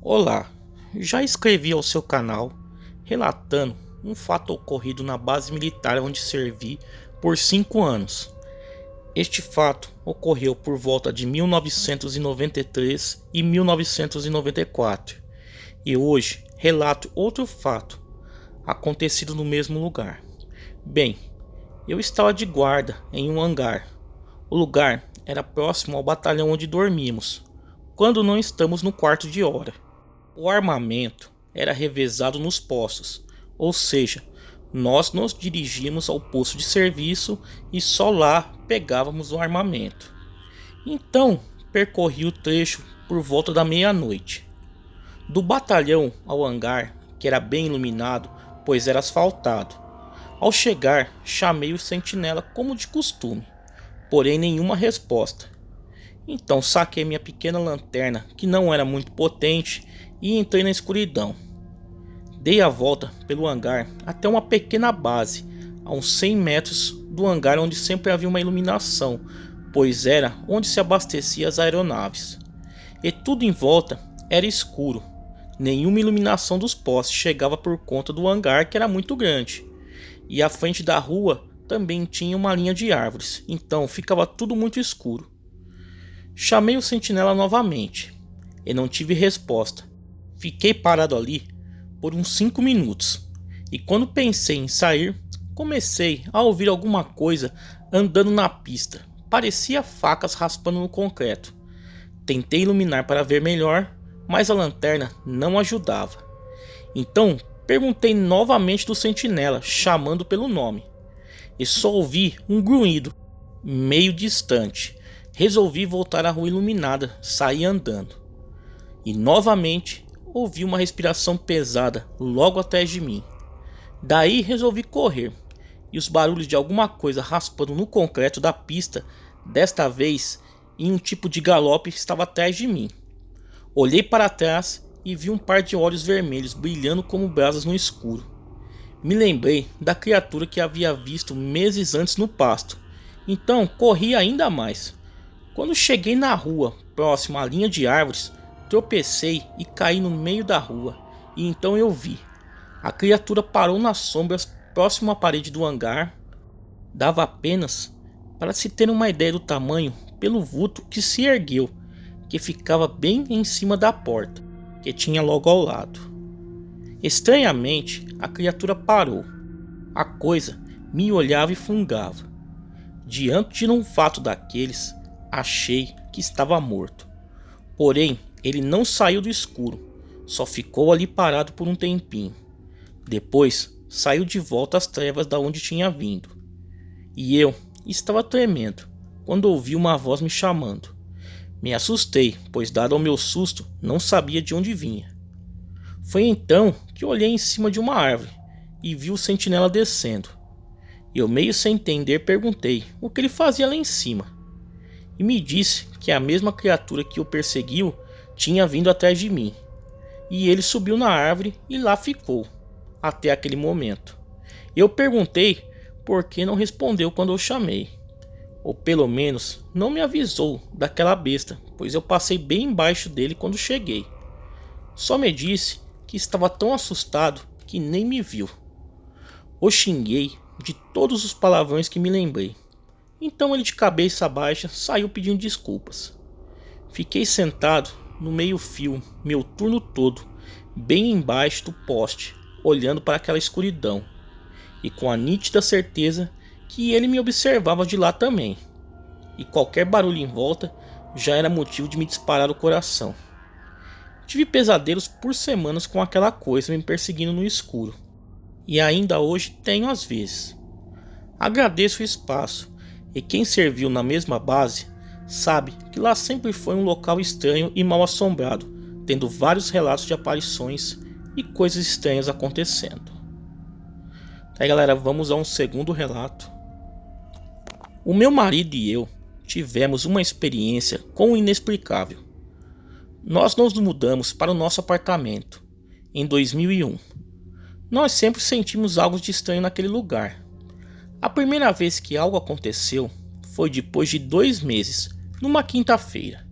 Olá, já escrevi ao seu canal relatando um fato ocorrido na base militar onde servi por 5 anos. Este fato ocorreu por volta de 1993 e 1994 e hoje relato outro fato acontecido no mesmo lugar. Bem, eu estava de guarda em um hangar. O lugar era próximo ao batalhão onde dormimos, quando não estamos no quarto de hora. O armamento era revezado nos postos, ou seja, nós nos dirigíamos ao posto de serviço e só lá pegávamos o armamento. Então percorri o trecho por volta da meia-noite. Do batalhão ao hangar, que era bem iluminado, pois era asfaltado. Ao chegar, chamei o sentinela como de costume, porém nenhuma resposta. Então saquei minha pequena lanterna, que não era muito potente, e entrei na escuridão. Dei a volta pelo hangar até uma pequena base, a uns 100 metros do hangar onde sempre havia uma iluminação, pois era onde se abastecia as aeronaves. E tudo em volta era escuro. Nenhuma iluminação dos postes chegava por conta do hangar, que era muito grande. E à frente da rua também tinha uma linha de árvores, então ficava tudo muito escuro. Chamei o sentinela novamente e não tive resposta. Fiquei parado ali por uns 5 minutos e quando pensei em sair, comecei a ouvir alguma coisa andando na pista. Parecia facas raspando no concreto. Tentei iluminar para ver melhor, mas a lanterna não ajudava. Então perguntei novamente do sentinela, chamando pelo nome, e só ouvi um grunhido meio distante. Resolvi voltar à rua iluminada, saí andando. E novamente ouvi uma respiração pesada logo atrás de mim. Daí resolvi correr. E os barulhos de alguma coisa raspando no concreto da pista, desta vez em um tipo de galope, estava atrás de mim. Olhei para trás e vi um par de olhos vermelhos brilhando como brasas no escuro. Me lembrei da criatura que havia visto meses antes no pasto. Então corri ainda mais. Quando cheguei na rua, próximo à linha de árvores, tropecei e caí no meio da rua. E então eu vi. A criatura parou nas sombras próximo à parede do hangar. Dava apenas para se ter uma ideia do tamanho pelo vulto que se ergueu, que ficava bem em cima da porta, que tinha logo ao lado. Estranhamente, a criatura parou. A coisa me olhava e fungava. Diante de um fato daqueles, achei que estava morto. Porém, ele não saiu do escuro, só ficou ali parado por um tempinho. Depois, saiu de volta às trevas da onde tinha vindo. E eu estava tremendo quando ouvi uma voz me chamando. Me assustei, pois dado ao meu susto, não sabia de onde vinha. Foi então que olhei em cima de uma árvore e vi o sentinela descendo. Eu, meio sem entender, perguntei o que ele fazia lá em cima. E me disse que a mesma criatura que o perseguiu tinha vindo atrás de mim. E ele subiu na árvore e lá ficou, até aquele momento. Eu perguntei por que não respondeu quando eu chamei. Ou pelo menos não me avisou daquela besta, pois eu passei bem embaixo dele quando cheguei. Só me disse que estava tão assustado que nem me viu. O xinguei de todos os palavrões que me lembrei. Então ele, de cabeça baixa, saiu pedindo desculpas. Fiquei sentado no meio-fio meu turno todo, bem embaixo do poste, olhando para aquela escuridão, e com a nítida certeza que ele me observava de lá também, e qualquer barulho em volta já era motivo de me disparar o coração. Tive pesadelos por semanas com aquela coisa me perseguindo no escuro, e ainda hoje tenho às vezes. Agradeço o espaço, e quem serviu na mesma base sabe que lá sempre foi um local estranho e mal assombrado, tendo vários relatos de aparições e coisas estranhas acontecendo. Aí galera, vamos a um segundo relato. O meu marido e eu tivemos uma experiência com o inexplicável. Nós nos mudamos para o nosso apartamento em 2001. Nós sempre sentimos algo de estranho naquele lugar. A primeira vez que algo aconteceu foi depois de 2 meses, numa quinta-feira.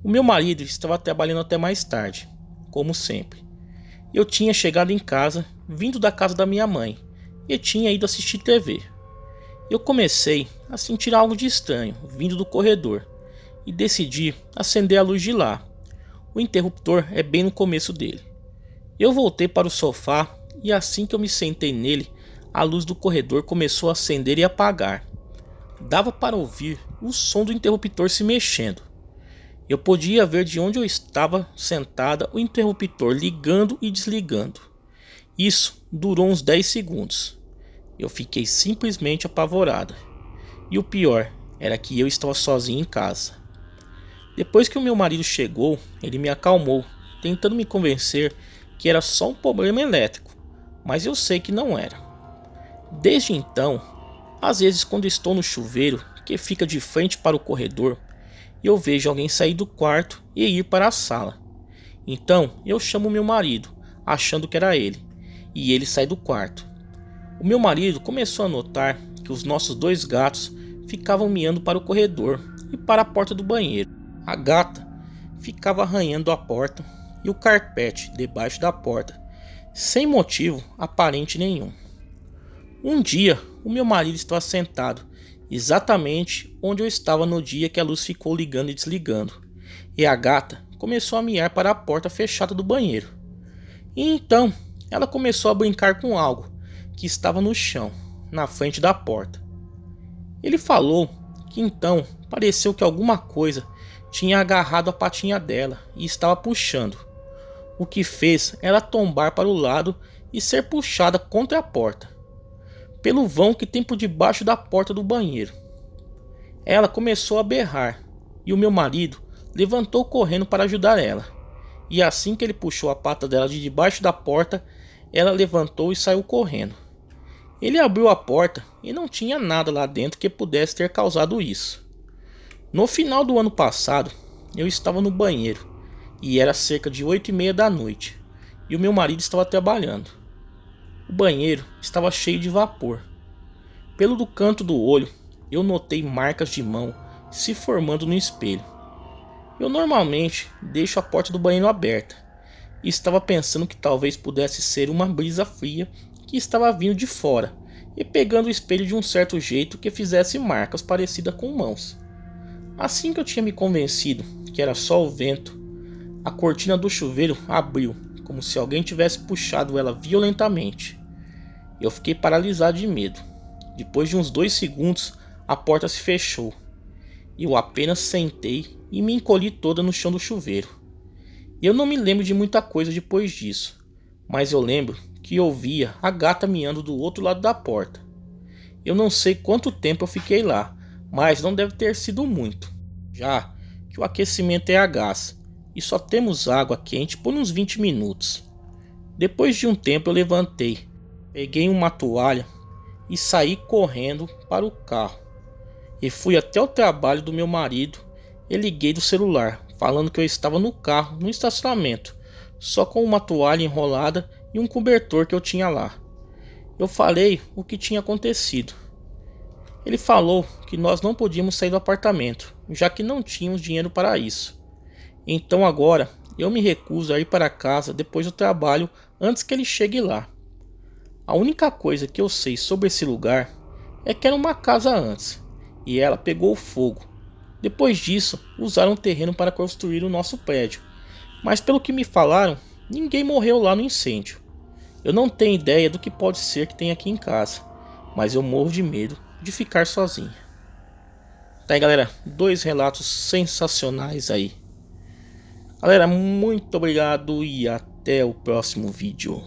O meu marido estava trabalhando até mais tarde, como sempre. Eu tinha chegado em casa, vindo da casa da minha mãe, e tinha ido assistir TV. Eu comecei a sentir algo de estranho vindo do corredor e decidi acender a luz de lá. O interruptor é bem no começo dele. Eu voltei para o sofá e assim que eu me sentei nele, a luz do corredor começou a acender e apagar. Dava para ouvir o som do interruptor se mexendo. Eu podia ver de onde eu estava sentada o interruptor ligando e desligando. Isso durou uns 10 segundos. Eu fiquei simplesmente apavorada. E o pior era que eu estava sozinho em casa. Depois que o meu marido chegou, ele me acalmou, tentando me convencer que era só um problema elétrico, mas eu sei que não era. Desde então, às vezes quando estou no chuveiro, que fica de frente para o corredor, eu vejo alguém sair do quarto e ir para a sala. Então eu chamo meu marido, achando que era ele, e ele sai do quarto. O meu marido começou a notar que os nossos 2 gatos ficavam miando para o corredor e para a porta do banheiro. A gata ficava arranhando a porta e o carpete debaixo da porta, sem motivo aparente nenhum. Um dia, o meu marido estava sentado exatamente onde eu estava no dia que a luz ficou ligando e desligando, e a gata começou a miar para a porta fechada do banheiro. E então, ela começou a brincar com algo que estava no chão, na frente da porta. Ele falou que então pareceu que alguma coisa tinha agarrado a patinha dela e estava puxando. O que fez ela tombar para o lado e ser puxada contra a porta, pelo vão que tem por debaixo da porta do banheiro. Ela começou a berrar e o meu marido levantou correndo para ajudar ela. E assim que ele puxou a pata dela de debaixo da porta, ela levantou e saiu correndo. Ele abriu a porta e não tinha nada lá dentro que pudesse ter causado isso. No final do ano passado, eu estava no banheiro e era cerca de 8:30 da noite e o meu marido estava trabalhando. O banheiro estava cheio de vapor. Pelo do canto do olho, eu notei marcas de mão se formando no espelho. Eu normalmente deixo a porta do banheiro aberta e estava pensando que talvez pudesse ser uma brisa fria que estava vindo de fora e pegando o espelho de um certo jeito que fizesse marcas parecidas com mãos. Assim que eu tinha me convencido que era só o vento, a cortina do chuveiro abriu, como se alguém tivesse puxado ela violentamente. Eu fiquei paralisado de medo. Depois de uns 2 segundos, a porta se fechou. Eu apenas sentei e me encolhi toda no chão do chuveiro. Eu não me lembro de muita coisa depois disso, mas eu lembro que ouvia a gata miando do outro lado da porta. Eu não sei quanto tempo eu fiquei lá, mas não deve ter sido muito, já que o aquecimento é a gás e só temos água quente por uns 20 minutos. Depois de um tempo eu levantei, peguei uma toalha e saí correndo para o carro. E fui até o trabalho do meu marido e liguei do celular, falando que eu estava no carro, no estacionamento, só com uma toalha enrolada e um cobertor que eu tinha lá. Eu falei o que tinha acontecido. Ele falou que nós não podíamos sair do apartamento, já que não tínhamos dinheiro para isso. Então agora eu me recuso a ir para casa depois do trabalho antes que ele chegue lá. A única coisa que eu sei sobre esse lugar é que era uma casa antes e ela pegou fogo. Depois disso, usaram o terreno para construir o nosso prédio, mas pelo que me falaram, ninguém morreu lá no incêndio. Eu não tenho ideia do que pode ser que tem aqui em casa, mas eu morro de medo de ficar sozinho. Tá aí, galera, 2 relatos sensacionais aí. Galera, muito obrigado e até o próximo vídeo.